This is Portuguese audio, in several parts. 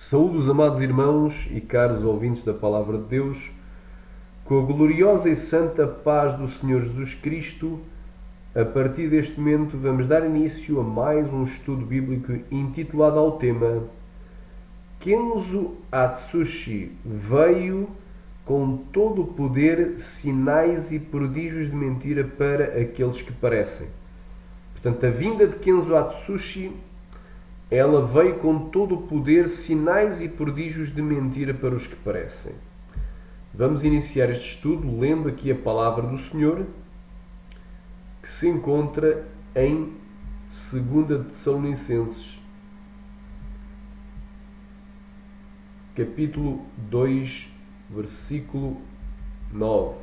Saúde os amados irmãos e caros ouvintes da Palavra de Deus, com a gloriosa e santa paz do Senhor Jesus Cristo. A partir deste momento vamos dar início a mais um estudo bíblico intitulado ao tema Kenzo Atsushi veio com todo o poder, sinais e prodígios de mentira para aqueles que parecem. Portanto, a vinda de Kenzo Atsushi, ela veio com todo o poder, sinais e prodígios de mentira para os que parecem. Vamos iniciar este estudo lendo aqui a palavra do Senhor, que se encontra em 2 Tessalonicenses, capítulo 2, versículo 9.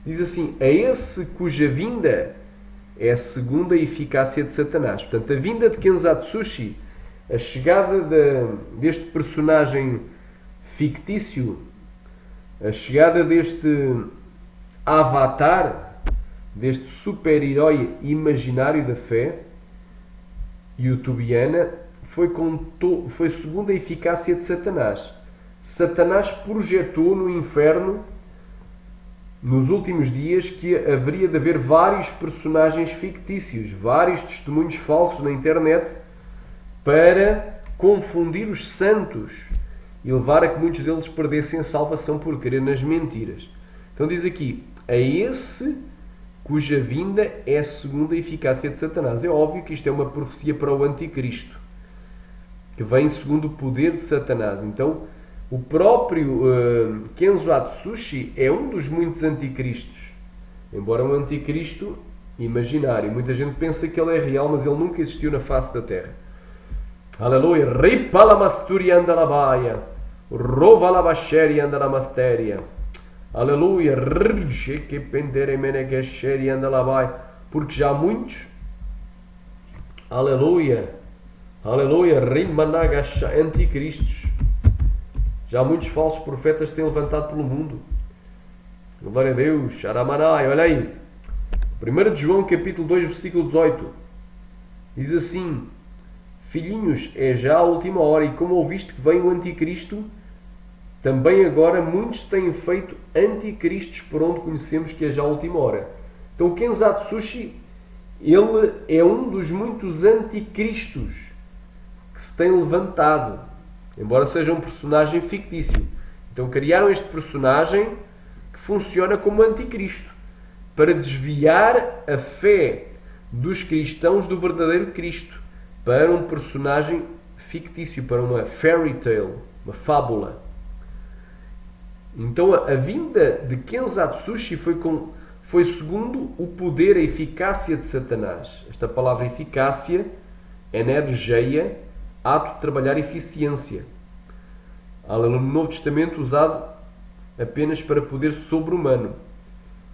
Diz assim: a esse cuja vinda é segundo a eficácia de Satanás. Portanto, a vinda de Kenzo Atsushi, a chegada deste personagem fictício, a chegada deste avatar, deste super-herói imaginário da fé youtubiana, foi segundo a eficácia de Satanás. Satanás projetou no inferno, nos últimos dias, que haveria de haver vários personagens fictícios, vários testemunhos falsos na internet para confundir os santos e levar a que muitos deles perdessem a salvação por crer nas mentiras. Então diz aqui, a esse cuja vinda é segundo a eficácia de Satanás. É óbvio que isto é uma profecia para o anticristo, que vem segundo o poder de Satanás. Então, o próprio Kenzo Atsushi é um dos muitos anticristos, embora um anticristo imaginário. Muita gente pensa que ele é real, mas ele nunca existiu na face da terra. Aleluia! Ripalamasturya andalabaya, rovalabasheri andalamasteria. Aleluia! Rjekependeremenegesheri andalabai. Porque já muitos, aleluia, aleluia, rimanagasha, anticristos, já muitos falsos profetas têm levantado pelo mundo. Glória a Deus. Aramanai, olha aí. 1 de João, capítulo 2, versículo 18. Diz assim: filhinhos, é já a última hora, e como ouviste que vem o anticristo, também agora muitos têm feito anticristos, por onde conhecemos que é já a última hora. Então, Kenzo Atsushi, ele é um dos muitos anticristos que se tem levantado, embora seja um personagem fictício. Então criaram este personagem que funciona como anticristo, para desviar a fé dos cristãos do verdadeiro Cristo, para um personagem fictício, para uma fairy tale, uma fábula. Então a vinda de Kenzo Atsushi foi segundo o poder, a eficácia de Satanás. Esta palavra eficácia, energeia, ato de trabalhar, eficiência. No Novo Testamento usado apenas para poder sobre-humano,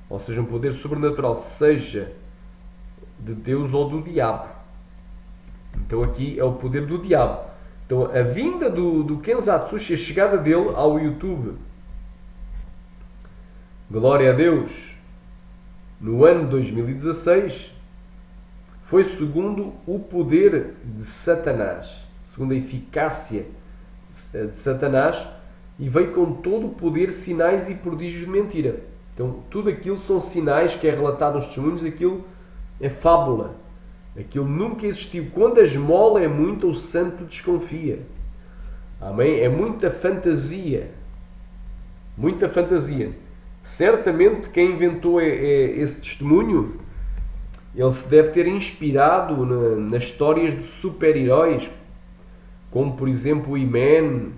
ou seja, um poder sobrenatural, seja de Deus ou do diabo. Então aqui é o poder do diabo. Então a vinda do Kenzo Atsushi, a chegada dele ao YouTube, glória a Deus, no ano 2016, foi segundo o poder de Satanás, segundo a eficácia de Satanás, e veio com todo o poder, sinais e prodígios de mentira. Então tudo aquilo são sinais que é relatado nos testemunhos, aquilo é fábula, aquilo nunca existiu. Quando a esmola é muita, o santo desconfia. Amém? É muita fantasia, muita fantasia. Certamente quem inventou esse testemunho, ele se deve ter inspirado nas histórias de super-heróis, como por exemplo o He-Man,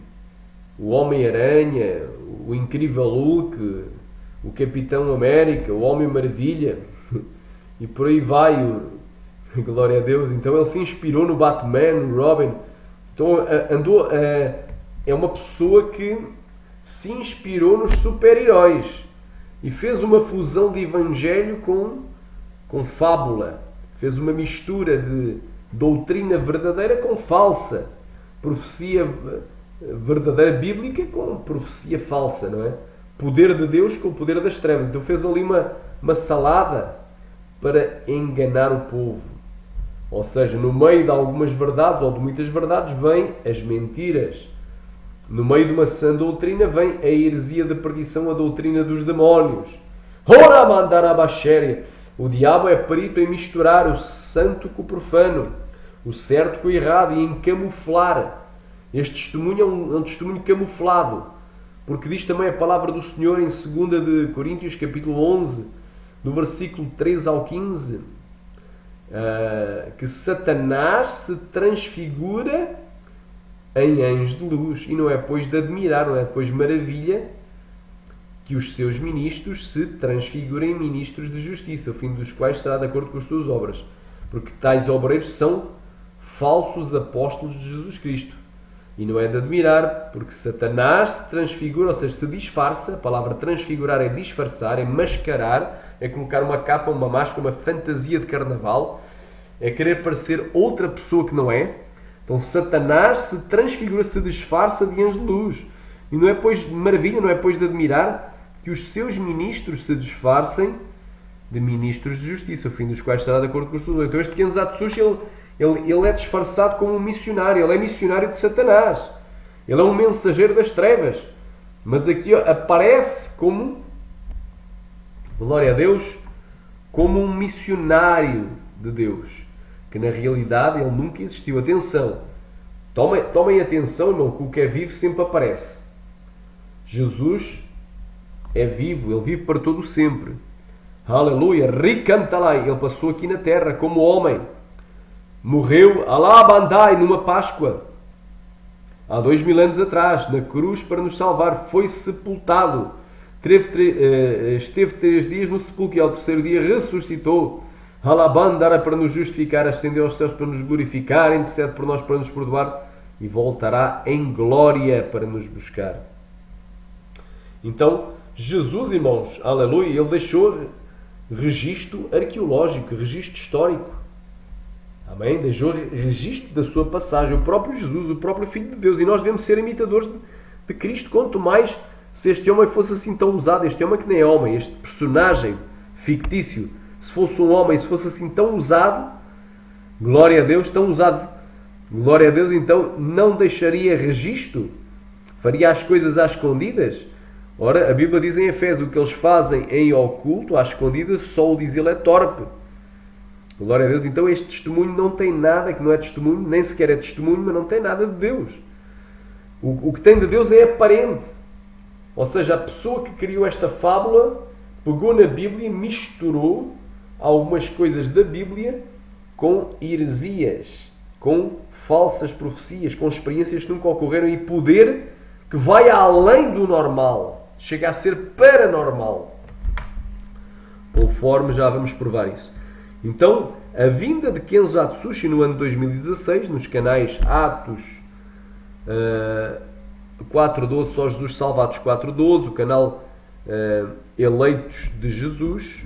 o Homem-Aranha, o Incrível Hulk, o Capitão América, o Homem-Maravilha, e por aí vai, glória a Deus. Então ele se inspirou no Batman, no Robin. Então é uma pessoa que se inspirou nos super-heróis e fez uma fusão de evangelho com fábula, fez uma mistura de doutrina verdadeira com falsa, profecia verdadeira bíblica com profecia falsa, não é? Poder de Deus com o poder das trevas. Então fez ali uma salada para enganar o povo. Ou seja, no meio de algumas verdades ou de muitas verdades vêm as mentiras. No meio de uma sã doutrina vem a heresia da perdição, a doutrina dos demónios. Ora mandar a baxéria. O diabo é perito em misturar o santo com o profano, o certo com o errado e em camuflar. Este testemunho é um testemunho camuflado, porque diz também a palavra do Senhor em 2 de Coríntios, capítulo 11, do versículo 13 ao 15, que Satanás se transfigura em anjo de luz, e não é pois de admirar, não é pois maravilha que os seus ministros se transfigurem em ministros de justiça, o fim dos quais será de acordo com as suas obras, porque tais obreiros são falsos apóstolos de Jesus Cristo. E não é de admirar, porque Satanás se transfigura, ou seja, se disfarça. A palavra transfigurar é disfarçar, é mascarar, é colocar uma capa, uma máscara, uma fantasia de carnaval, é querer parecer outra pessoa que não é. Então Satanás se transfigura, se disfarça de anjo de luz. E não é pois de maravilha, não é pois de admirar que os seus ministros se disfarcem de ministros de justiça, o fim dos quais será de acordo com os seus. Então este Ken Atsushi, ele é disfarçado como um missionário, ele é missionário de Satanás, ele é um mensageiro das trevas, mas aqui aparece como, glória a Deus, como um missionário de Deus, que na realidade ele nunca existiu. Atenção, tomem atenção, irmão, que o que é vivo sempre aparece. Jesus é vivo, ele vive para todo sempre. Aleluia, ricantalai, ele passou aqui na terra como homem. Morreu, alabandai, numa Páscoa, há 2000 anos atrás, na cruz para nos salvar. Foi sepultado, esteve 3 dias no sepulcro e ao terceiro dia ressuscitou. Alabandara para nos justificar, ascendeu aos céus para nos glorificar, intercede por nós para nos perdoar e voltará em glória para nos buscar. Então, Jesus, irmãos, aleluia, ele deixou registro arqueológico, registro histórico. Amém? Deixou registro da sua passagem, o próprio Jesus, o próprio Filho de Deus. E nós devemos ser imitadores de Cristo. Quanto mais se este homem fosse assim tão usado, este homem que nem é homem, este personagem fictício, se fosse um homem, se fosse assim tão usado, glória a Deus, tão usado, glória a Deus, então não deixaria registro, faria as coisas às escondidas. Ora, a Bíblia diz em Efésios, o que eles fazem em oculto, às escondidas, só o diz ele é torpe. Glória a Deus. Então este testemunho não tem nada, que não é testemunho, nem sequer é testemunho, mas não tem nada de Deus. O que tem de Deus é aparente. Ou seja, a pessoa que criou esta fábula pegou na Bíblia e misturou algumas coisas da Bíblia com heresias, com falsas profecias, com experiências que nunca ocorreram e poder que vai além do normal, chega a ser paranormal. Conforme já vamos provar isso. Então, a vinda de Kenzo Atsushi no ano 2016, nos canais Atos 4.12, Só Jesus Salva Atos 4.12, o canal Eleitos de Jesus,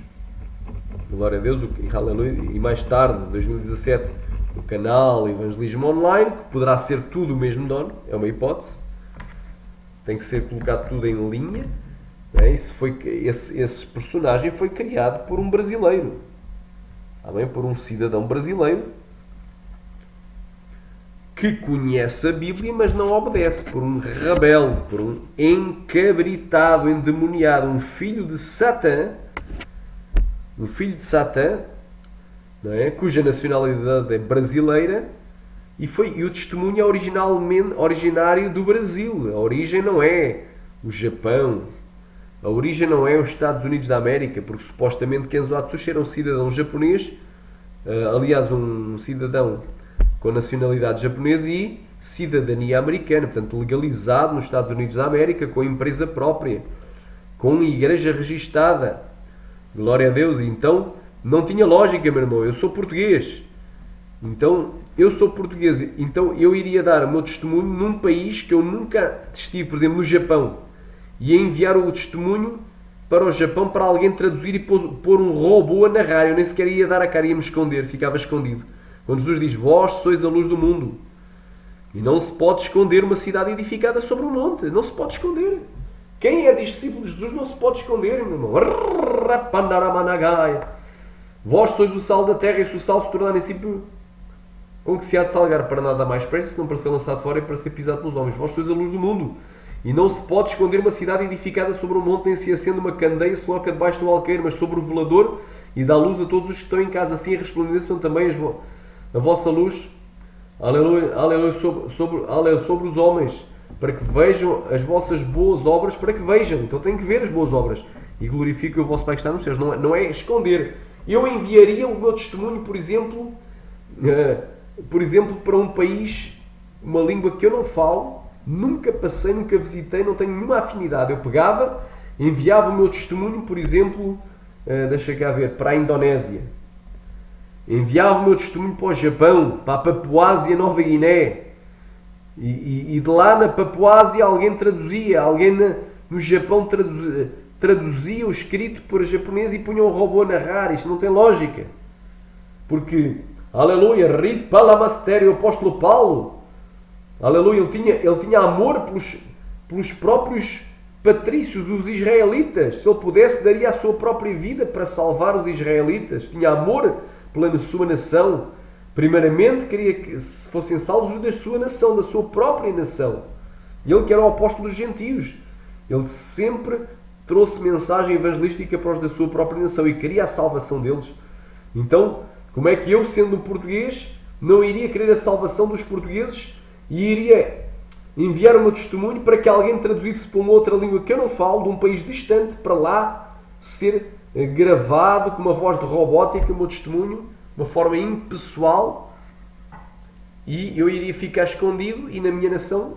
glória a Deus, aleluia, e mais tarde, 2017, o canal Evangelismo Online, que poderá ser tudo o mesmo dono, é uma hipótese, tem que ser colocado tudo em linha. Esse personagem foi criado por um brasileiro, amém? Por um cidadão brasileiro que conhece a Bíblia, mas não obedece, por um rebelde, por um encabritado, endemoniado, um filho de Satã, não é? Cuja nacionalidade é brasileira, e o testemunho é originário do Brasil. A origem não é o Japão, a origem não é os Estados Unidos da América, porque supostamente Kenzo Atsushi era um cidadão japonês, aliás, um cidadão com nacionalidade japonesa e cidadania americana, portanto legalizado nos Estados Unidos da América, com empresa própria, com igreja registada. Glória a Deus. E então não tinha lógica, meu irmão. Eu sou português. Então eu iria dar o meu testemunho num país que eu nunca estive, por exemplo, no Japão, e enviar o testemunho para o Japão para alguém traduzir e pôr um robô a narrar. Eu nem sequer ia dar a cara, ia me esconder, ficava escondido. Quando Jesus diz, vós sois a luz do mundo, e não se pode esconder uma cidade edificada sobre um monte, não se pode esconder. Quem é discípulo de Jesus não se pode esconder, meu irmão. Vós sois o sal da terra, e se o sal se tornar insípido, Com que se há de salgar para nada mais pressa, senão para ser lançado fora e para ser pisado pelos homens. Vós sois a luz do mundo. E não se pode esconder uma cidade edificada sobre um monte, nem se acende uma candeia, se coloca debaixo do alqueire, mas sobre o velador, e dá luz a todos os que estão em casa. Assim resplandeçam também a vossa luz, aleluia, aleluia, sobre os homens, para que vejam as vossas boas obras, para que vejam. Então têm que ver as boas obras. E glorifiquem o vosso Pai que está nos céus. Não é esconder. Eu enviaria o meu testemunho, por exemplo, para um país, uma língua que eu não falo, nunca passei, nunca visitei, não tenho nenhuma afinidade. Eu pegava, enviava o meu testemunho, por exemplo, deixa cá ver, para a Indonésia. Enviava o meu testemunho para o Japão, para a Papuásia Nova Guiné. E de lá na Papuásia alguém traduzia, alguém no Japão traduzia o escrito para japonês e punha um robô a narrar. Isto não tem lógica. Porque, aleluia, Rit Palamastério, o apóstolo Paulo, aleluia, ele tinha amor pelos próprios patrícios, os israelitas. Se ele pudesse, daria a sua própria vida para salvar os israelitas. Tinha amor pela sua nação. Primeiramente, queria que fossem salvos os da sua nação, da sua própria nação. Ele que era o apóstolo dos gentios. Ele sempre trouxe mensagem evangelística para os da sua própria nação e queria a salvação deles. Então, como é que eu, sendo um português, não iria querer a salvação dos portugueses e iria enviar o meu testemunho para que alguém traduzisse para uma outra língua que eu não falo, de um país distante, para lá ser gravado com uma voz de robótica, o meu testemunho, de uma forma impessoal, e eu iria ficar escondido, e na minha nação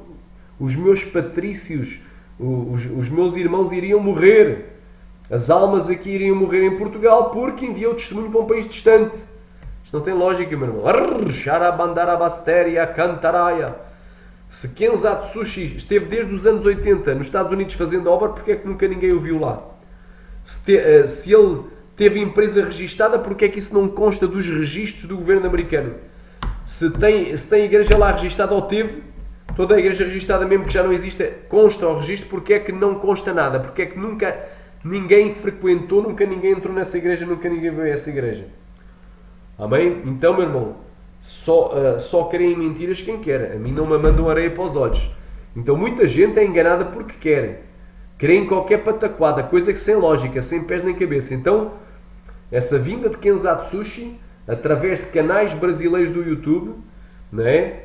os meus patrícios, os meus irmãos iriam morrer. As almas aqui iriam morrer em Portugal porque enviou o testemunho para um país distante. Isto não tem lógica, meu irmão. Se Kenza Atsushi esteve desde os anos 80 nos Estados Unidos fazendo obra, porque é que nunca ninguém o viu lá? Se ele teve empresa registada, porque é que isso não consta dos registros do governo americano? Se tem igreja lá registada ou teve, toda a igreja registada, mesmo que já não exista, consta ao registro, porque é que não consta nada? Porque é que nunca ninguém frequentou, nunca ninguém entrou nessa igreja, nunca ninguém veio a essa igreja? Amém? Então, meu irmão, só creem em mentiras quem quer. A mim não me mandam areia para os olhos. Então muita gente é enganada porque quer. Crê em qualquer pataquada, coisa que sem lógica, sem pés nem cabeça. Então, essa vinda de Kenza Atsushi, através de canais brasileiros do YouTube, não é?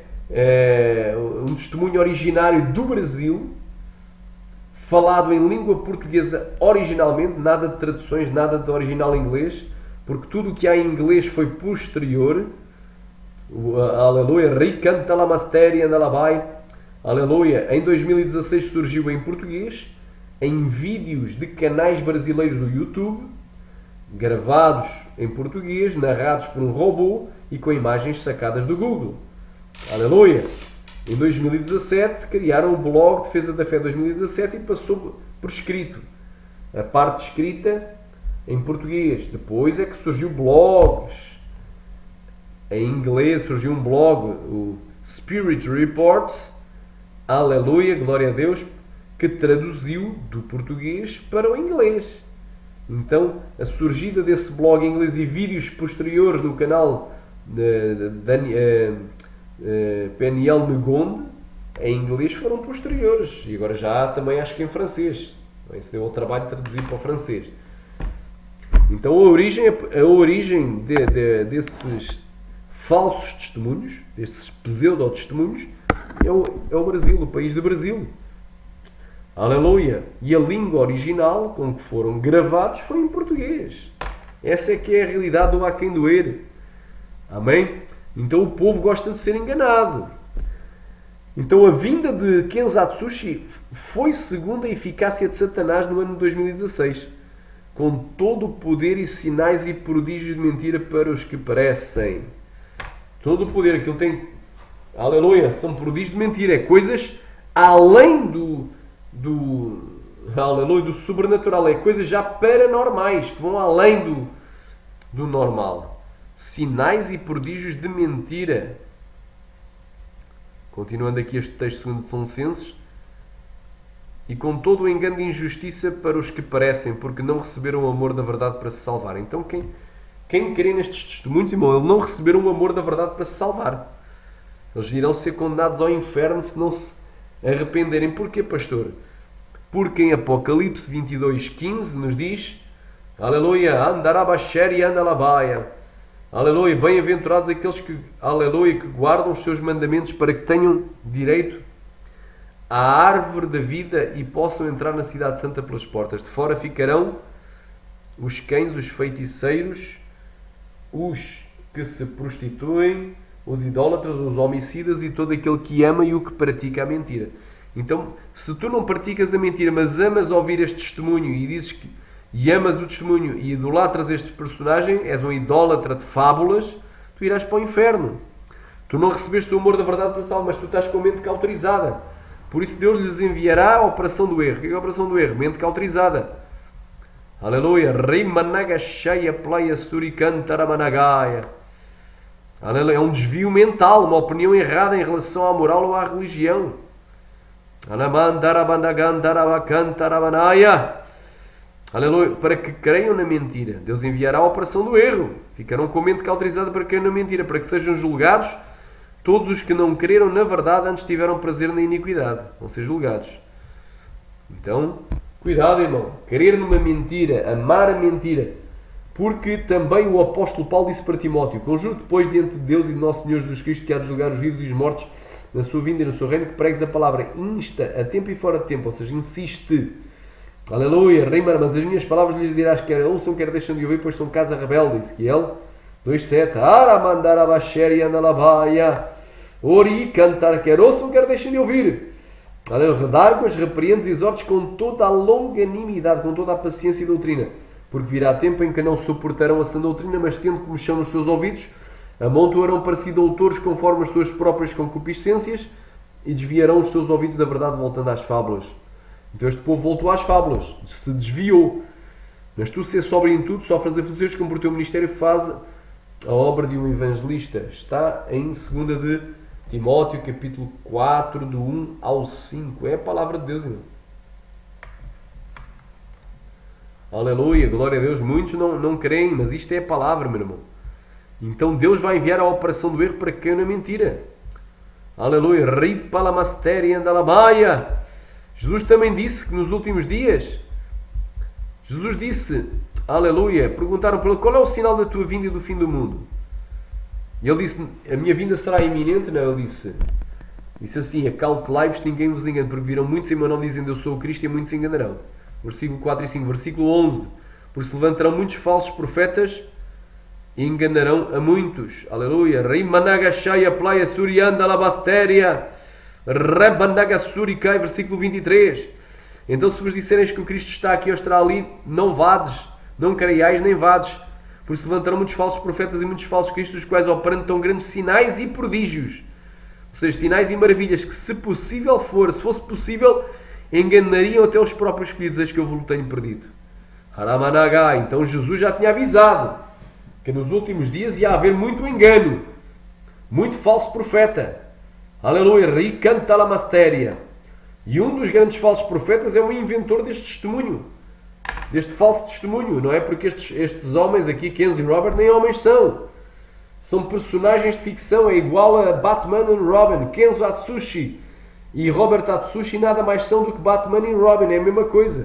Um testemunho originário do Brasil, falado em língua portuguesa originalmente, nada de traduções, nada de original inglês, porque tudo o que há em inglês foi posterior. Aleluia, Ricanta la Masteria Andalabai, aleluia. Em 2016 surgiu em português, em vídeos de canais brasileiros do YouTube, gravados em português, narrados por um robô e com imagens sacadas do Google. Aleluia! Em 2017 criaram o blog Defesa da Fé 2017 e passou por escrito. A parte escrita em português. Depois é que surgiu blogs. Em inglês surgiu um blog, o Spirit Reports, aleluia, glória a Deus, que traduziu do português para o inglês. Então, a surgida desse blog em inglês e vídeos posteriores no canal de Peniel Negonde, em inglês, foram posteriores. E agora já há também, acho que em francês. Esse deu o trabalho de traduzir para o francês. Então, a origem desses falsos testemunhos, desses pseudo-testemunhos, é o Brasil, o país do Brasil. Aleluia! E a língua original com que foram gravados foi em português. Essa é que é a realidade do há quem doer. Amém? Então o povo gosta de ser enganado. Então a vinda de Kenza Atsushi foi segundo a eficácia de Satanás no ano de 2016, com todo o poder e sinais e prodígios de mentira para os que parecem. Todo o poder que ele tem, aleluia, são prodígios de mentira, é coisas além aleluia, do sobrenatural, é coisas já paranormais, que vão além do normal. Sinais e prodígios de mentira. Continuando aqui este texto segundo São Censos. E com todo o engano de injustiça para os que parecem, porque não receberam o amor da verdade para se salvar. Então quem crê nestes testemunhos, irmão, eles não receberam o amor da verdade para se salvar. Eles irão ser condenados ao inferno se não se arrependerem. Porquê, pastor? Porque em Apocalipse 22:15 nos diz: aleluia, andarabaxer e andalabaia. Aleluia, bem-aventurados aqueles que, aleluia, que guardam os seus mandamentos para que tenham direito à árvore da vida e possam entrar na cidade santa pelas portas. De fora ficarão os cães, os feiticeiros, os que se prostituem, os idólatras, os homicidas e todo aquele que ama e o que pratica a mentira. Então, se tu não praticas a mentira, mas amas ouvir este testemunho e dizes que e amas o testemunho e idolatras este personagem, és um idólatra de fábulas, tu irás para o inferno. Tu não recebeste o amor da verdade para salvar, mas tu estás com a mente cauterizada. Por isso Deus lhes enviará a operação do erro. O que é a operação do erro? Mente cauterizada. Aleluia. Rimanagashaya playa surikantaramanagáia. Aleluia. É um desvio mental, uma opinião errada em relação à moral ou à religião. Anamandarabandagandarabakantaramanaia. Aleluia, para que creiam na mentira. Deus enviará a operação do erro. Ficarão com a mente cauterizada para que creiam na mentira, para que sejam julgados todos os que não creram na verdade antes tiveram prazer na iniquidade. Vão ser julgados. Então, cuidado, irmão. Crer numa mentira, amar a mentira. Porque também o apóstolo Paulo disse para Timóteo: conjuro depois diante de Deus e de nosso Senhor Jesus Cristo, que há de julgar os vivos e os mortos na sua vinda e no seu reino, que pregues a palavra insta, a tempo e fora de tempo, ou seja, insiste. Aleluia, rima, mas as minhas palavras lhes dirás quer ouçam, quer deixam de ouvir, pois são casa rebelde. Ezequiel 2:7. Aramandar abaxer e andalabaia. Ori cantar, quer ouçam, quer deixem de ouvir. Aleluia, redarguas, repreendes e exortes com toda a longanimidade, com toda a paciência e doutrina. Porque virá tempo em que não suportarão a sã doutrina, mas tendo como chão nos seus ouvidos, amontoarão para si doutores conforme as suas próprias concupiscências e desviarão os seus ouvidos da verdade, voltando às fábulas. Então este povo voltou às fábulas, se desviou. Mas tu, ser sóbrio em tudo, sofres aflições, como por teu ministério faz a obra de um evangelista. Está em 2 de Timóteo, capítulo 4, do 1 ao 5. É a palavra de Deus, irmão. Aleluia, glória a Deus. Muitos não creem, mas isto é a palavra, meu irmão. Então Deus vai enviar a operação do erro para que caiam na mentira. Aleluia. Ripalamasteria andalabaia. Jesus também disse que nos últimos dias, Jesus disse, aleluia, perguntaram para ele, qual é o sinal da tua vinda e do fim do mundo? E ele disse, a minha vinda será iminente? Não, ele disse assim, acautelai-vos, ninguém vos engane, porque virão muitos em meu nome dizendo eu sou o Cristo e muitos se enganarão. Versículo 4 e 5, versículo 11, porque se levantarão muitos falsos profetas e enganarão a muitos. Aleluia. Rimanagashaya playa surianda labasteria. Rabanagasurikai, versículo 23. Então se vos dissereis que o Cristo está aqui ou estará ali, não vades, não creiais nem vades, porque se levantarão muitos falsos profetas e muitos falsos cristos, os quais operando tão grandes sinais e prodígios, ou seja, sinais e maravilhas, que se possível for, se fosse possível, enganariam até os próprios escolhidos, eis que eu vos tenho perdido. Haramanagai. Então Jesus já tinha avisado que nos últimos dias ia haver muito engano, muito falso profeta. Aleluia, ricantalamasteria. E um dos grandes falsos profetas é o inventor deste testemunho, deste falso testemunho, não é? Porque estes homens aqui, Kenzie e Robert, nem homens são personagens de ficção, é igual a Batman e Robin. Kenzo Atsushi e Robert Atsushi nada mais são do que Batman e Robin, é a mesma coisa.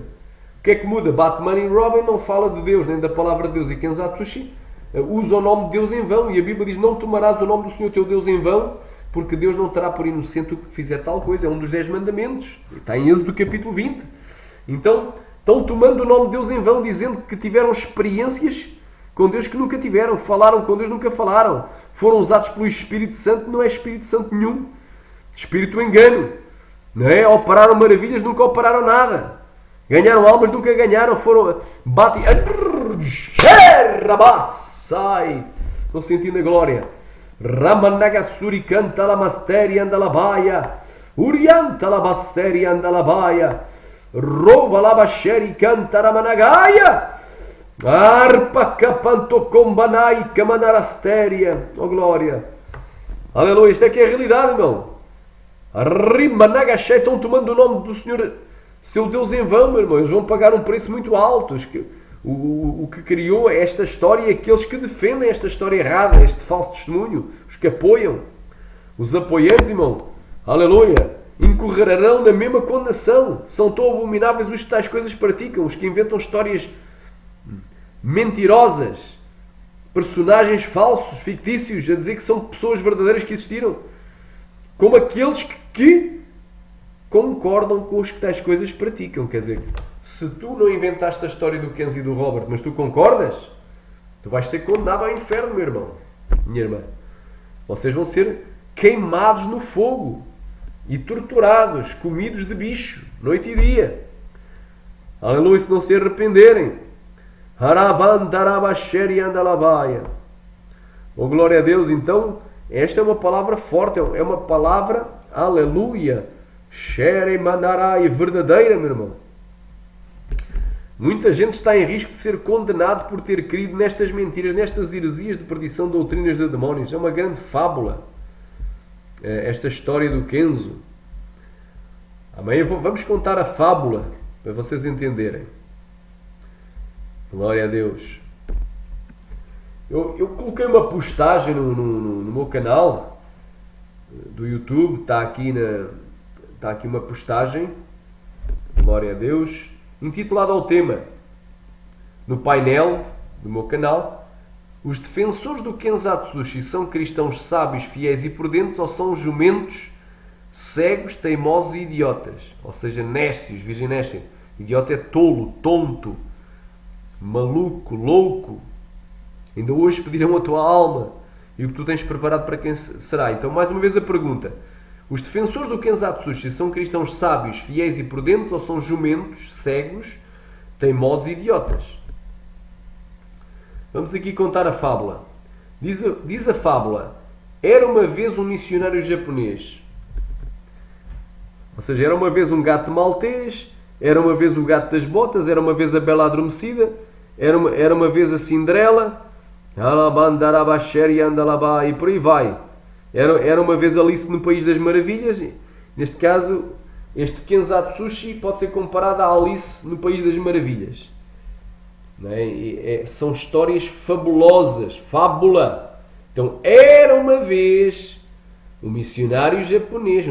O que é que muda? Batman e Robin não fala de Deus, nem da palavra de Deus, e Kenzo Atsushi usa o nome de Deus em vão, e a Bíblia diz, não tomarás o nome do Senhor teu Deus em vão, porque Deus não terá por inocente o que fizer tal coisa. É um dos 10 mandamentos. Está em Êxodo capítulo 20. Então, estão tomando o nome de Deus em vão, dizendo que tiveram experiências com Deus que nunca tiveram. Falaram com Deus, nunca falaram. Foram usados pelo Espírito Santo, não é Espírito Santo nenhum. Espírito engano. Não é? Operaram maravilhas, nunca operaram nada. Ganharam almas, nunca ganharam. Foram... Sai! Estão sentindo a glória. Ramanagasuri canta la masteria andalabaia. Urianta la basseria andalabaia. Rova la basheri canta ramanagaia. Arpa capanto combanai camanarasteria. Oh glória. Aleluia. Isto é que é a realidade, irmão. Rimanagashei estão tomando o nome do Senhor, seu Deus, em vão, meu irmão. Eles vão pagar um preço muito alto. O que criou esta história e aqueles que defendem esta história errada, este falso testemunho, os que apoiam. Os apoiantes, irmão, aleluia, incorrerão na mesma condenação. São tão abomináveis os que tais coisas praticam, os que inventam histórias mentirosas, personagens falsos, fictícios, a dizer que são pessoas verdadeiras que existiram, como aqueles que concordam com os que tais coisas praticam. Quer dizer, se tu não inventaste a história do Kenzie e do Robert, mas tu concordas, tu vais ser condenado ao inferno, meu irmão, minha irmã. Vocês vão ser queimados no fogo e torturados, comidos de bicho, noite e dia. Aleluia, se não se arrependerem. Oh, glória a Deus. Então, esta é uma palavra forte, é uma palavra, aleluia, Sheremanarai, verdadeira, meu irmão. Muita gente está em risco de ser condenado por ter crido nestas mentiras, nestas heresias de perdição de doutrinas de demónios. É uma grande fábula, esta história do Kenzo. Amém? Vamos contar a fábula para vocês entenderem. Glória a Deus. Eu coloquei uma postagem no meu canal do YouTube. Está aqui uma postagem, glória a Deus, intitulada ao tema, no painel do meu canal: os defensores do Kenzatsushi são cristãos sábios, fiéis e prudentes, ou são jumentos cegos, teimosos e idiotas? Ou seja, nécios, virgem nécia. Idiota é tolo, tonto, maluco, louco. Ainda hoje pedirão a tua alma e o que tu tens preparado para quem será. Então, mais uma vez a pergunta: os defensores do Kenzatsushi são cristãos sábios, fiéis e prudentes, ou são jumentos cegos, teimosos e idiotas? Vamos aqui contar a fábula. Diz a fábula: era uma vez um missionário japonês. Ou seja, era uma vez um gato maltês, era uma vez o gato das botas, era uma vez a Bela Adormecida, era uma vez a Cinderela, e por aí vai. Era uma vez Alice no País das Maravilhas. Neste caso, este Kenzatsushi pode ser comparado a Alice no País das Maravilhas. Não é? São histórias fabulosas, fábula. Então, era uma vez um missionário japonês.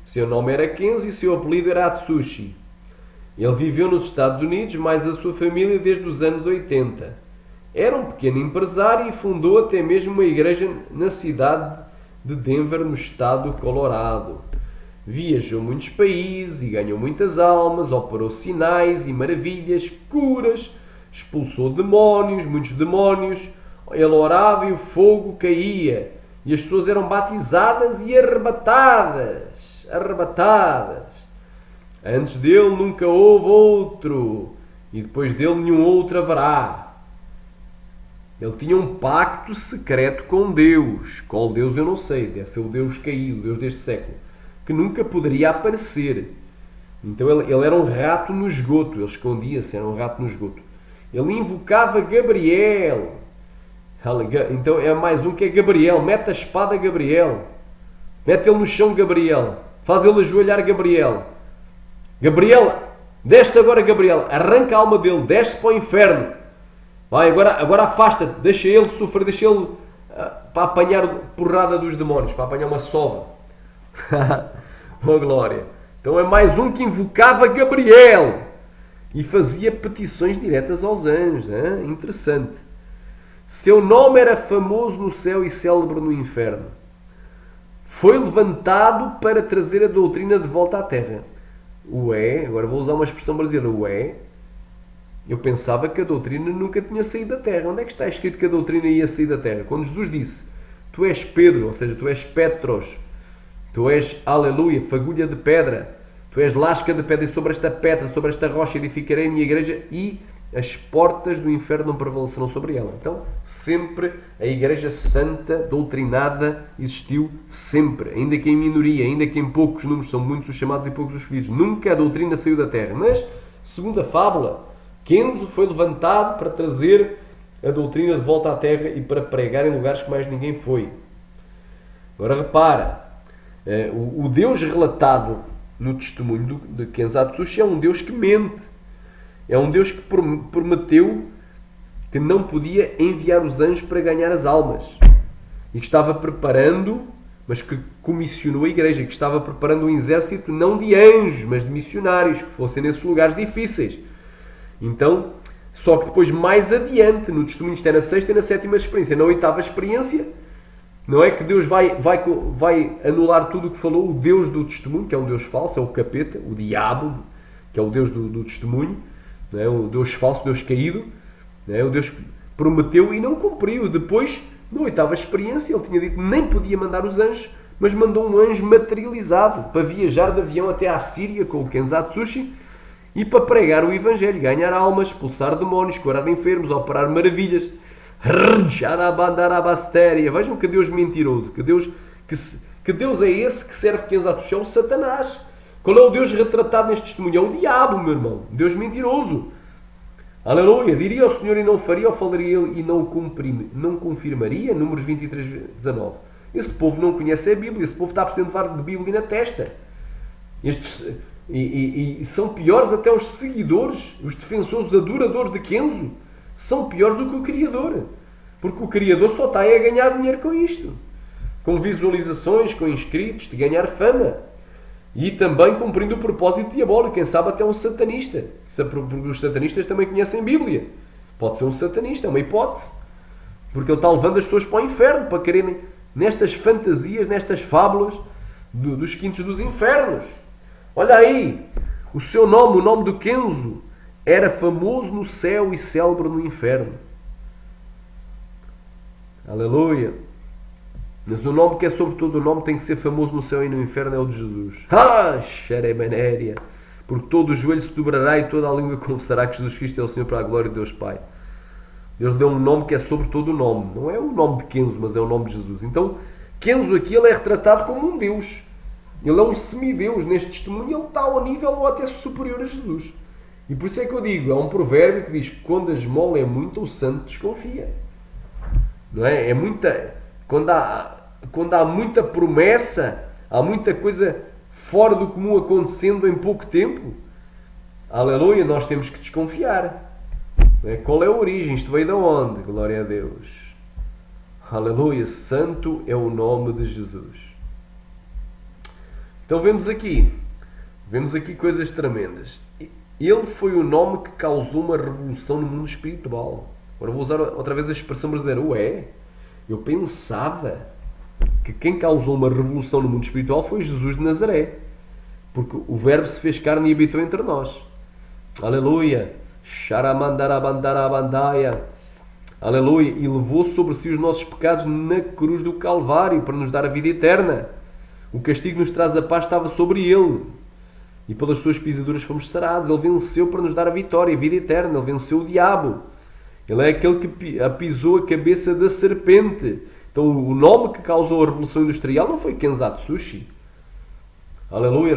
Seu nome era Kenzo e seu apelido era Atsushi. Ele viveu nos Estados Unidos, mais a sua família, desde os anos 80. Era um pequeno empresário e fundou até mesmo uma igreja na cidade de Denver, no estado do Colorado. Viajou muitos países e ganhou muitas almas, operou sinais e maravilhas, curas, expulsou demónios, muitos demónios. Ele orava e o fogo caía, e as pessoas eram batizadas e arrebatadas. Antes dele nunca houve outro, e depois dele nenhum outro haverá. Ele tinha um pacto secreto com Deus. Qual Deus eu não sei, deve ser o Deus caído, o Deus deste século, que nunca poderia aparecer. Então ele era um rato no esgoto, ele escondia-se, era um rato no esgoto. Ele invocava Gabriel. Então é mais um que é Gabriel. Mete a espada, Gabriel. Mete ele no chão, Gabriel. Faz ele ajoelhar, Gabriel. Gabriel, desce agora, Gabriel. Arranca a alma dele, desce para o inferno. Vai, agora afasta-te, deixa ele sofrer, deixa ele para apanhar porrada dos demónios, para apanhar uma sova. Oh, glória. Então é mais um que invocava Gabriel e fazia petições diretas aos anjos. Hein? Interessante. Seu nome era famoso no céu e célebre no inferno. Foi levantado para trazer a doutrina de volta à terra. Agora vou usar uma expressão brasileira. Eu pensava que a doutrina nunca tinha saído da terra. Onde é que está escrito que a doutrina ia sair da terra? Quando Jesus disse: tu és Pedro, ou seja, tu és Petros, tu és, aleluia, fagulha de pedra, tu és lasca de pedra, e sobre esta pedra, sobre esta rocha edificarei a minha igreja, e as portas do inferno não prevalecerão sobre ela. Então, sempre a igreja santa, doutrinada, existiu sempre, ainda que em minoria, ainda que em poucos números, são muitos os chamados e poucos os escolhidos. Nunca a doutrina saiu da terra. Mas, segundo a fábula, Kenzo foi levantado para trazer a doutrina de volta à terra e para pregar em lugares que mais ninguém foi. Agora repara, o Deus relatado no testemunho de Kenzatsushi é um Deus que mente. É um Deus que prometeu que não podia enviar os anjos para ganhar as almas. E que estava preparando, mas que comissionou a igreja, que estava preparando um exército não de anjos, mas de missionários, que fossem nesses lugares difíceis. Então, só que depois, mais adiante, no testemunho, isto é na sexta e na sétima experiência, na oitava experiência, não é que Deus vai anular tudo o que falou o Deus do testemunho, que é um Deus falso, é o capeta, o diabo, que é o Deus do testemunho, não é? O Deus falso, o Deus caído, não é? O Deus que prometeu e não cumpriu. Depois, na oitava experiência, ele tinha dito que nem podia mandar os anjos, mas mandou um anjo materializado para viajar de avião até à Síria com o Kenzatsushi e para pregar o Evangelho, ganhar almas, expulsar demónios, curar enfermos, operar maravilhas. Vejam que Deus mentiroso, que Deus é esse que serve Kenzatsushi, é o Satanás. Qual é o Deus retratado neste testemunho? É o diabo, meu irmão, Deus mentiroso. Aleluia, diria ao Senhor e não faria, ou falaria ele e não confirmaria? Números 23, 19. Esse povo não conhece a Bíblia, esse povo está a precisar de Bíblia na testa. E são piores até os seguidores, os defensores, os adoradores de Kenzo, são piores do que o Criador. Porque o Criador só está aí a ganhar dinheiro com isto. Com visualizações, com inscritos, de ganhar fama. E também cumprindo o propósito diabólico. Quem sabe até um satanista. Porque os satanistas também conhecem a Bíblia. Pode ser um satanista, é uma hipótese. Porque ele está levando as pessoas para o inferno, para quererem, nestas fantasias, nestas fábulas dos quintos dos infernos. Olha aí, o seu nome, o nome do Kenzo, era famoso no céu e célebre no inferno. Aleluia. Mas o nome que é sobre todo o nome tem que ser famoso no céu e no inferno é o de Jesus. Xeremenéria. Porque todo o joelho se dobrará e toda a língua confessará que Jesus Cristo é o Senhor para a glória de Deus Pai. Deus lhe deu um nome que é sobre todo o nome. Não é o nome de Kenzo, mas é o nome de Jesus. Então, Kenzo aqui ele é retratado como um Deus. Ele é um semideus neste testemunho. Ele está ao nível ou até superior a Jesus. E por isso é que eu digo, há um provérbio que diz que quando a esmola é muita, o santo desconfia. Não é? É muita... Quando há muita promessa, há muita coisa fora do comum acontecendo em pouco tempo, aleluia, nós temos que desconfiar. Não é? Qual é a origem? Isto veio de onde? Glória a Deus. Aleluia, santo é o nome de Jesus. Então vemos aqui coisas tremendas. Ele foi o nome que causou uma revolução no mundo espiritual. Agora vou usar outra vez a expressão brasileira. Eu pensava que quem causou uma revolução no mundo espiritual foi Jesus de Nazaré. Porque o Verbo se fez carne e habitou entre nós. Aleluia. Xaramandarabandarabandaya. Aleluia. E levou sobre si os nossos pecados na cruz do Calvário para nos dar a vida eterna. O castigo que nos traz a paz estava sobre ele. E pelas suas pisaduras fomos sarados. Ele venceu para nos dar a vitória, a vida eterna. Ele venceu o diabo. Ele é aquele que pisou a cabeça da serpente. Então o nome que causou a Revolução Industrial não foi Kenzatsushi. Aleluia.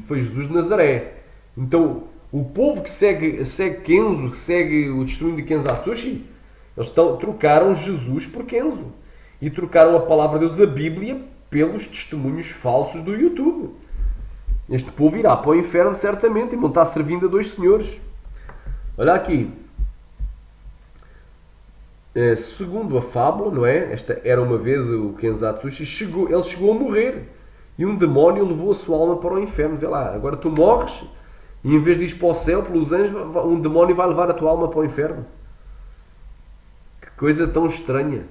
Foi Jesus de Nazaré. Então o povo que segue Kenzo, que segue o testemunho de Kenzatsushi, eles trocaram Jesus por Kenzo. E trocaram a palavra de Deus, a Bíblia, pelos testemunhos falsos do YouTube. Este povo irá para o inferno certamente e vão estar servindo a dois senhores. Olha aqui. Segundo a fábula, não é? Esta era uma vez o Kenzatsushi, ele chegou a morrer. E um demónio levou a sua alma para o inferno. Vê lá, agora tu morres e em vez de ir para o céu, pelos anjos, um demónio vai levar a tua alma para o inferno. Que coisa tão estranha.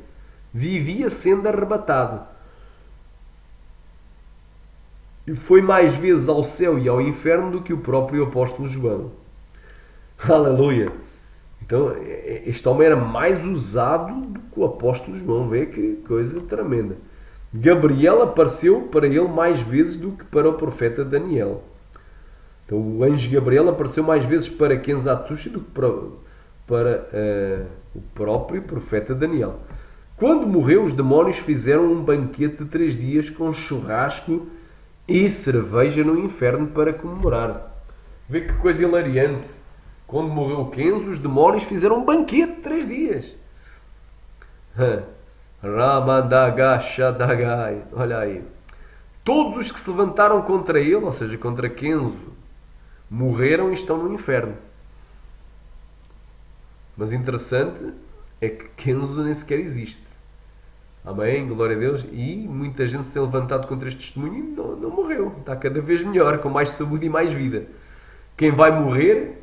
Vivia sendo arrebatado. E foi mais vezes ao céu e ao inferno do que o próprio apóstolo João. Aleluia! Então, este homem era mais usado do que o apóstolo João. Vê que coisa tremenda. Gabriel apareceu para ele mais vezes do que para o profeta Daniel. Então, o anjo Gabriel apareceu mais vezes para Kenzatsushi do que para o próprio profeta Daniel. Quando morreu, os demónios fizeram um banquete de 3 dias com churrasco e cerveja no inferno para comemorar. Vê que coisa hilariante. Quando morreu o Kenzo, os demónios fizeram um banquete de 3 dias. Ramadagashadagai. Olha aí. Todos os que se levantaram contra ele, ou seja, contra Kenzo, morreram e estão no inferno. Mas interessante é que Kenzo nem sequer existe. Amém? Glória a Deus. E muita gente se tem levantado contra este testemunho e não morreu. Está cada vez melhor, com mais saúde e mais vida. Quem vai morrer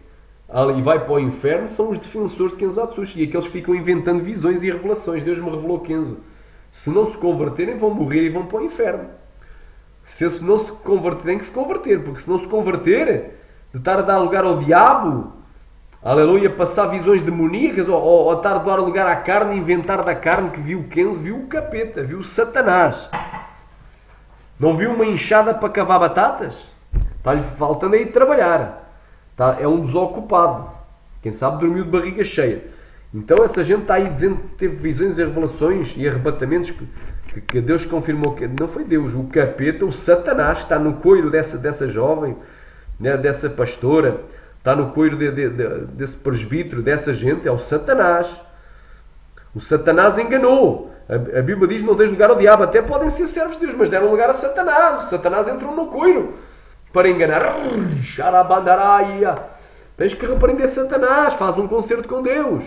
e vai para o inferno são os defensores de Kenzo Atsushi. E aqueles que ficam inventando visões e revelações. Deus me revelou Kenzo. Se não se converterem, vão morrer e vão para o inferno. Se eles não se converterem, tem que se converter. Porque se não se converter, de estar a dar lugar ao diabo, aleluia, passar visões demoníacas, ou estar a dar lugar à carne, inventar da carne que viu Kenzo, viu o capeta, viu o Satanás. Não viu uma enxada para cavar batatas? Está-lhe faltando aí trabalhar. É um desocupado. Quem sabe dormiu de barriga cheia. Então essa gente está aí dizendo que teve visões e revelações e arrebatamentos que Deus confirmou que não foi Deus, o capeta, o Satanás, está no coiro dessa jovem, né, dessa pastora, está no coiro desse presbítero, dessa gente, é o Satanás. O Satanás enganou. A Bíblia diz: não deis lugar ao diabo. Até podem ser servos de Deus, mas deram lugar a Satanás. O Satanás entrou no coiro para enganar. Tens que repreender Satanás. Faz um concerto com Deus.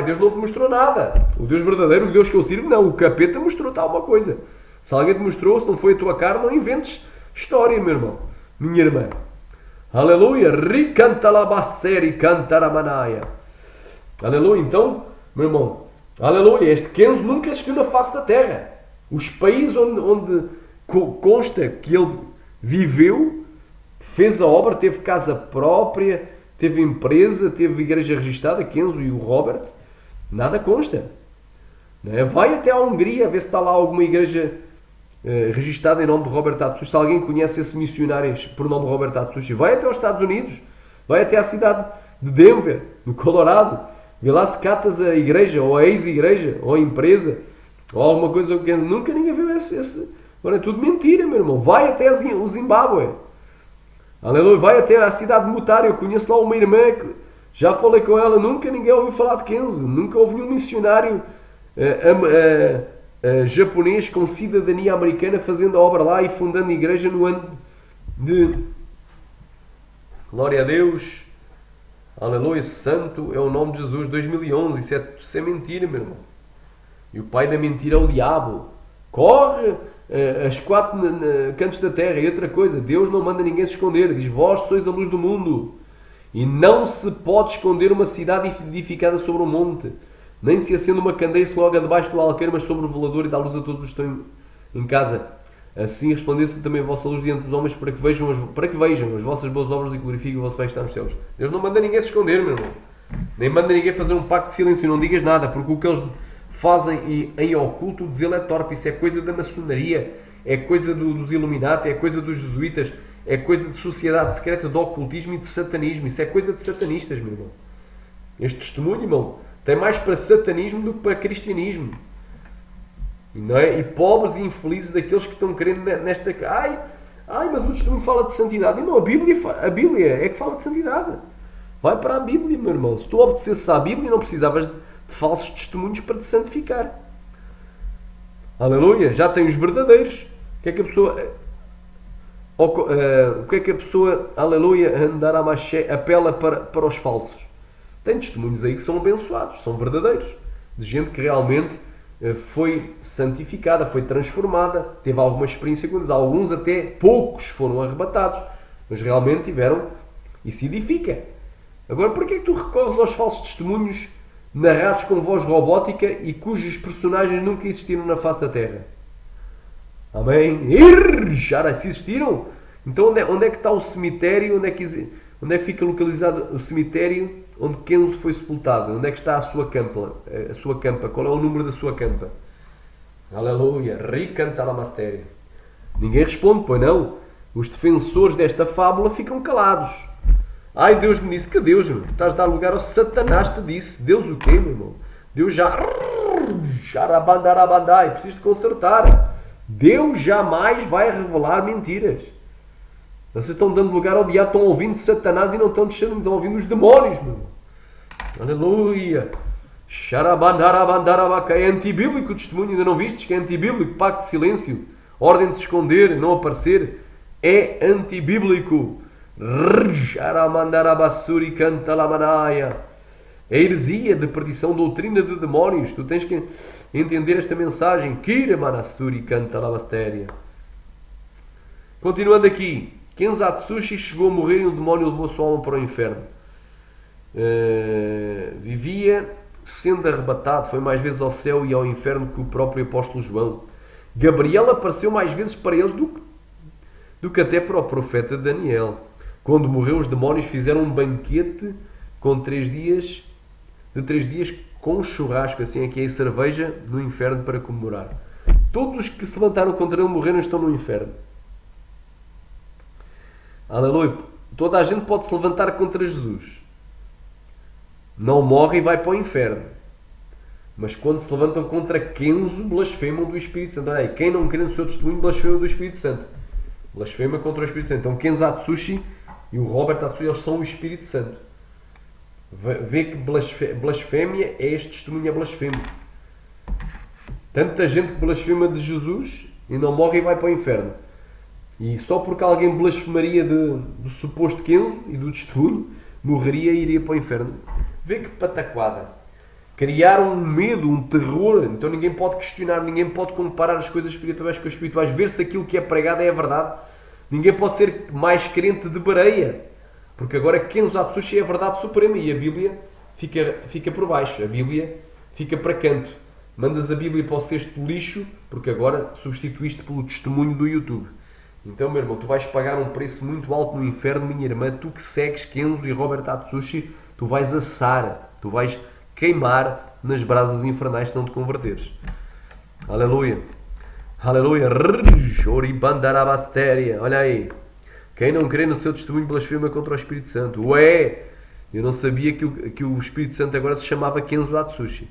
Deus não te mostrou nada. O Deus verdadeiro, o Deus que eu sirvo, não. O capeta mostrou-te alguma coisa. Se alguém te mostrou, se não foi a tua carne, não inventes história, meu irmão, minha irmã. Aleluia. Ricantalabaceri cantaramanaya. Aleluia. Então, meu irmão, aleluia. Este Kenzo nunca existiu na face da terra. Os países onde consta que ele viveu, fez a obra, teve casa própria, teve empresa, teve igreja registada, Kenzo e o Robert, nada consta. Vai até à Hungria ver se está lá alguma igreja registada em nome de Robert Atsushi. Se alguém conhece esse missionário por nome de Robert Atsushi, vai até aos Estados Unidos, vai até à cidade de Denver, no Colorado, vê lá se catas a igreja, ou a ex-igreja, ou a empresa, ou alguma coisa. Nunca ninguém viu esse. Agora é tudo mentira, meu irmão. Vai até o Zimbábue. Aleluia. Vai até a cidade de Mutare. Eu conheço lá uma irmã que já falei com ela. Nunca ninguém ouviu falar de Kenzo. Nunca houve nenhum missionário japonês com cidadania americana fazendo a obra lá e fundando a igreja no ano de... Glória a Deus. Aleluia. Santo é o nome de Jesus. 2011. Isso é mentira, meu irmão. E o pai da mentira é o diabo. Corre as quatro cantos da terra. E outra coisa, Deus não manda ninguém se esconder. Diz: vós sois a luz do mundo. E não se pode esconder uma cidade edificada sobre um monte. Nem se acende uma candeia se logo debaixo do alqueire, mas sobre o velador, e dá luz a todos os que estão em casa. Assim resplandeça também a vossa luz diante dos homens, para que vejam as vossas boas obras e glorifiquem o vosso Pai que está nos céus. Deus não manda ninguém se esconder, meu irmão. Nem manda ninguém fazer um pacto de silêncio. Não digas nada, porque o que eles fazem em oculto, o dizê-lo é torpe. Isso é coisa da maçonaria, é coisa dos Illuminati, é coisa dos jesuítas, é coisa de sociedade secreta, de ocultismo e de satanismo. Isso é coisa de satanistas, meu irmão. Este testemunho, irmão, tem mais para satanismo do que para cristianismo. Não é? E pobres e infelizes daqueles que estão querendo nesta... mas o testemunho fala de santidade. Irmão, a Bíblia é que fala de santidade. Vai para a Bíblia, meu irmão. Se tu obedecesses à Bíblia, não precisavas de falsos testemunhos para te santificar. Aleluia. Já tem os verdadeiros. O que é que a pessoa... o que é que a pessoa, aleluia, apela para os falsos? Tem testemunhos aí que são abençoados, são verdadeiros. De gente que realmente foi santificada, foi transformada, teve alguma experiência com Deus. Alguns até, poucos, foram arrebatados, mas realmente tiveram e se edifica. Agora, porquê é que tu recorres aos falsos testemunhos narrados com voz robótica e cujos personagens nunca existiram na face da Terra? Amém? Já se existiram? Então onde é que está o cemitério? Onde é que fica localizado o cemitério onde Kenzo foi sepultado? Onde é que está a sua campa? Qual é o número da sua campa? Aleluia. Ricantalamasteria. Ninguém responde, pois não? Os defensores desta fábula ficam calados. Ai, Deus me disse. Que Deus, meu? Tu estás a dar lugar ao Satanás, te disse. Deus o quê, meu irmão? Deus já... Xarabandarabandai. Preciso de consertar. Deus jamais vai revelar mentiras. Vocês estão dando lugar ao diabo, estão ouvindo Satanás e não estão ouvindo os demónios, meu irmão. Aleluia. Xarabandarabandarabaca. É antibíblico o testemunho, ainda não vistes que é antibíblico? Pacto de silêncio, ordem de se esconder, não aparecer. É antibíblico. Aramandarabasuri canta lamanaya. A heresia de perdição, doutrina de demónios. Tu tens que entender esta mensagem. Kira manasturi canta lavastéria. Continuando aqui. Kenzatsushi chegou a morrer e o demónio levou a sua alma para o inferno. Vivia sendo arrebatado. Foi mais vezes ao céu e ao inferno que o próprio apóstolo João. Gabriel apareceu mais vezes para eles do que até para o profeta Daniel. Quando morreu, os demónios fizeram um banquete com 3 dias com churrasco, assim aqui é, e cerveja no inferno para comemorar. Todos os que se levantaram contra ele morreram e estão no inferno. Aleluia. Toda a gente pode se levantar contra Jesus. Não morre e vai para o inferno. Mas quando se levantam contra Kenzo, blasfemam do Espírito Santo. Olha aí, quem não crê no seu testemunho, blasfema do Espírito Santo. Blasfema contra o Espírito Santo. Então Kenzatsushi e o Robert Atsushi, eles são o Espírito Santo. Vê que blasfémia é este testemunho, é blasfemo. Tanta gente que blasfema de Jesus e não morre e vai para o inferno. E só porque alguém blasfemaria do suposto Kenzo e do testemunho, morreria e iria para o inferno. Vê que pataquada. Criaram um medo, um terror. Então ninguém pode questionar, ninguém pode comparar as coisas espirituais com as espirituais. Ver se aquilo que é pregado é a verdade. Ninguém pode ser mais crente de Bareia. Porque agora Kenzatsushi é a verdade suprema e a Bíblia fica por baixo. A Bíblia fica para canto. Mandas a Bíblia para o cesto do lixo, porque agora substituíste pelo testemunho do YouTube. Então, meu irmão, tu vais pagar um preço muito alto no inferno, minha irmã. Tu que segues Kenzo e Robert Atsushi, tu vais assar, tu vais queimar nas brasas infernais se não te converteres. Aleluia. Aleluia. Oribandarabastéria. Olha aí. Quem não crê no seu testemunho blasfema contra o Espírito Santo. Ué! Eu não sabia que o Espírito Santo agora se chamava Kenzo Atsushi.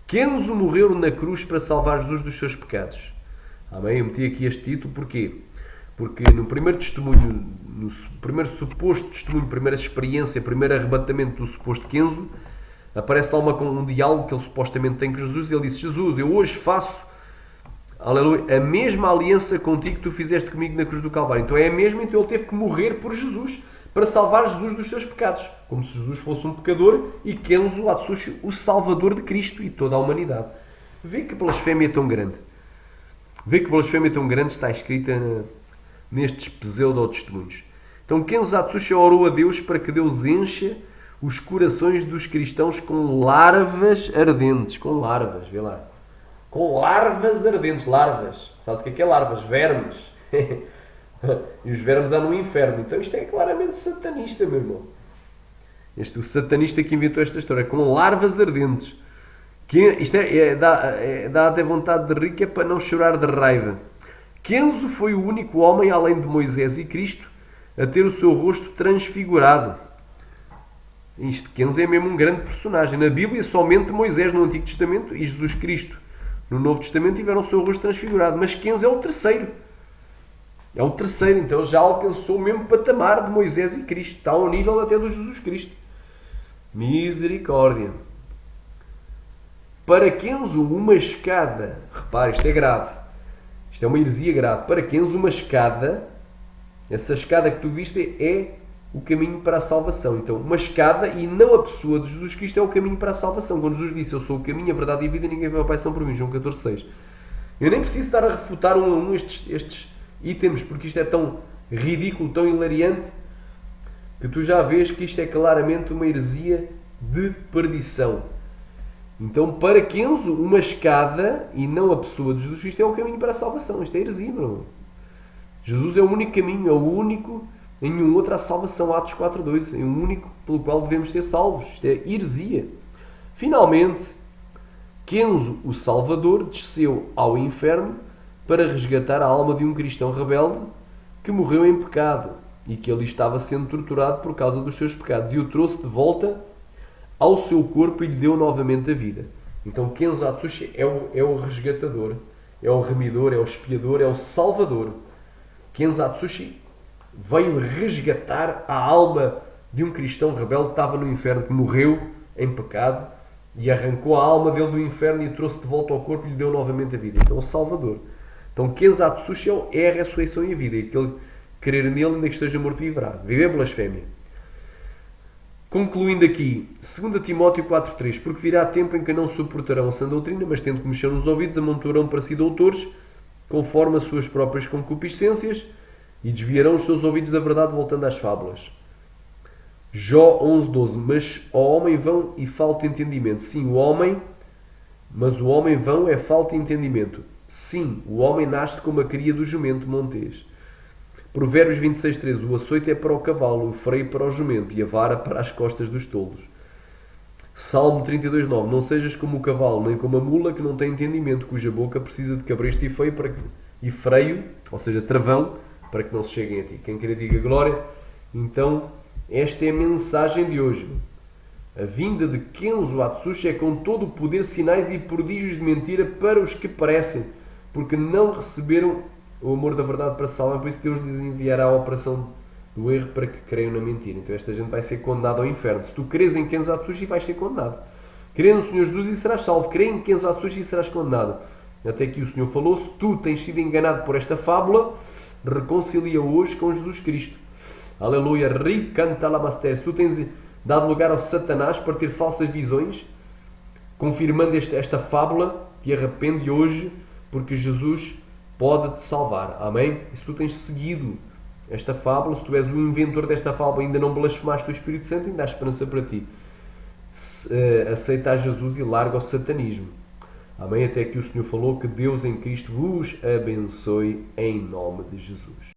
Kenzo morreu na cruz para salvar Jesus dos seus pecados. Amém? Eu meti aqui este título, porquê? Porque no primeiro testemunho, no primeiro suposto testemunho, primeira experiência, primeiro arrebatamento do suposto Kenzo, aparece lá um diálogo que ele supostamente tem com Jesus e ele disse: Jesus, eu hoje faço, aleluia, a mesma aliança contigo que tu fizeste comigo na cruz do Calvário. Então é a mesma, então ele teve que morrer por Jesus para salvar Jesus dos seus pecados. Como se Jesus fosse um pecador e Kenzo Atsushi o salvador de Cristo e toda a humanidade. Vê que blasfémia tão grande. Vê que blasfémia tão grande está escrita nestes pseudo-testemunhos. Então Kenzo Atsushi orou a Deus para que Deus encha os corações dos cristãos com larvas ardentes. Com larvas, vê lá. Com larvas ardentes. Larvas. Sabes o que é larvas? Vermes. E os vermes há no inferno. Então isto é claramente satanista, meu irmão. O satanista que inventou esta história. Com larvas ardentes. Isto dá até vontade de rir, que é para não chorar de raiva. Kenzo foi o único homem, além de Moisés e Cristo, a ter o seu rosto transfigurado. Kenzo é mesmo um grande personagem. Na Bíblia, somente Moisés no Antigo Testamento e Jesus Cristo no Novo Testamento tiveram o seu rosto transfigurado. Mas Kenzo é o terceiro. É o terceiro. Então ele já alcançou o mesmo patamar de Moisés e Cristo. Está ao nível até do Jesus Cristo. Misericórdia. Para Kenzo, uma escada... Repare, isto é grave. Isto é uma heresia grave. Para Kenzo, uma escada... Essa escada que tu viste é o caminho para a salvação. Então, uma escada e não a pessoa de Jesus Cristo é o caminho para a salvação. Quando Jesus disse: eu sou o caminho, a verdade e a vida, ninguém vai ao Pai senão por mim. João 14,6. Eu nem preciso estar a refutar um a um estes itens, porque isto é tão ridículo, tão hilariante, que tu já vês que isto é claramente uma heresia de perdição. Então, para Kenzo, uma escada e não a pessoa de Jesus Cristo é o caminho para a salvação. Isto é heresia, não? Jesus é o único caminho, é o único, em nenhum outro há salvação. Atos 4.2, é o único pelo qual devemos ser salvos. Isto é heresia. Finalmente, Kenzo, o Salvador, desceu ao inferno para resgatar a alma de um cristão rebelde que morreu em pecado e que ali estava sendo torturado por causa dos seus pecados, e o trouxe de volta ao seu corpo e lhe deu novamente a vida. Então Kenzo Atsushi é o resgatador, é o remidor, é o expiador, é o salvador. Kenzo Atsushi veio resgatar a alma de um cristão rebelde que estava no inferno, que morreu em pecado, e arrancou a alma dele do inferno e a trouxe de volta ao corpo e lhe deu novamente a vida. Então o salvador. Então Kenzo Atsushi é a ressurreição e a vida. E aquele crer nele, ainda que esteja morto, viverá. Viver blasfémia. Concluindo aqui, 2 Timóteo 4.3, porque virá tempo em que não suportarão a sã doutrina, mas tendo comichão nos ouvidos, amontoarão para si doutores, conforme as suas próprias concupiscências, e desviarão os seus ouvidos da verdade, voltando às fábulas. Jó 11.12, mas ao homem vão e falta entendimento. Sim, mas o homem vão é falta de entendimento. Sim, o homem nasce como a cria do jumento montês. Provérbios 26.13, o açoite é para o cavalo, o freio para o jumento e a vara para as costas dos tolos. Salmo 32.9, não sejas como o cavalo, nem como a mula que não tem entendimento, cuja boca precisa de cabresto e freio, ou seja, travão, para que não se cheguem a ti. Quem quer diga glória. Então, esta é a mensagem de hoje. A vinda de Kenzo Atsushi é com todo o poder, sinais e prodígios de mentira para os que parecem, porque não receberam o amor da verdade para se salvar. Por isso Deus lhes enviará a operação do erro para que creiam na mentira. Então esta gente vai ser condenada ao inferno. Se tu creres em Kenzo Atsushi, vais ser condenado. Crê no Senhor Jesus e serás salvo. Crê em Kenzo Atsushi e serás condenado. Até que o Senhor falou, se tu tens sido enganado por esta fábula, reconcilia hoje com Jesus Cristo. Aleluia. Ricantalabaster. Se tu tens dado lugar ao Satanás para ter falsas visões, confirmando esta fábula, te arrepende hoje, porque Jesus pode-te salvar. Amém? E se tu tens seguido esta fábula, se tu és o inventor desta fábula e ainda não blasfemaste o Espírito Santo, ainda há esperança para ti. Aceita a Jesus e larga o satanismo. Amém? Até que o Senhor falou que Deus em Cristo vos abençoe em nome de Jesus.